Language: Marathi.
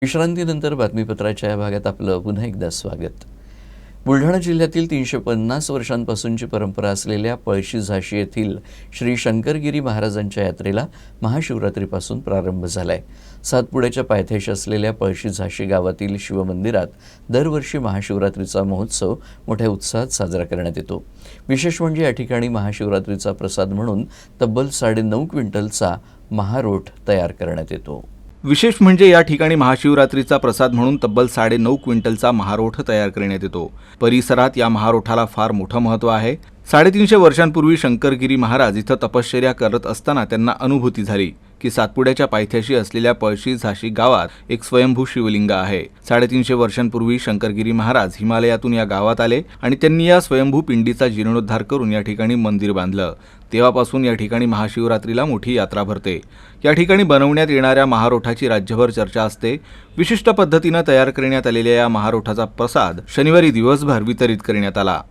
विश्रांतीनंतर बातमीपत्राच्या या भागात आपलं पुन्हा एकदा स्वागत। बुलढाणा जिल्ह्यातील 350 वर्षांपासूनची परंपरा असलेल्या पळशी झाशी येथील श्री शंकरगिरी महाराजांच्या यात्रेला महाशिवरात्रीपासून प्रारंभ झालाय। सातपुड्याच्या पायथ्याशी असलेल्या पळशी झाशी गावातील शिवमंदिरात दरवर्षी महाशिवरात्रीचा महोत्सव मोठ्या उत्साहात साजरा करण्यात येतो। विशेष म्हणजे या ठिकाणी महाशिवरात्रीचा प्रसाद म्हणून तब्बल 9.5 क्विंटलचा महारोठ तयार करण्यात येतो। विशेष म्हणजे या ठिकाणी महाशिवरात्रीचा प्रसाद म्हणून तब्बल 9.5 क्विंटलचा महारोठ तयार करण्यात येतो। परिसरात या महारोठाला फार मोठं महत्त्व आहे। 350 वर्षांपूर्वी शंकरगिरी महाराज इथं तपश्चर्या करत असताना त्यांना अनुभूती झाली की सातपुड्याच्या पायथ्याशी असलेल्या पळशी झाशी गावात एक स्वयंभू शिवलिंग आहे। 350 वर्षांपूर्वी शंकरगिरी महाराज हिमालयातून या गावात आले आणि त्यांनी या स्वयंभू पिंडीचा जीर्णोद्धार करून या ठिकाणी मंदिर बांधलं। तेव्हापासून या ठिकाणी महाशिवरात्रीला मोठी यात्रा भरते। या ठिकाणी बनवण्यात येणाऱ्या महारोठाची राज्यभर चर्चा असते। विशिष्ट पद्धतीने तयार करण्यात आलेल्या या महारोठाचा प्रसाद शनिवारी दिवसभर वितरित करण्यात आला।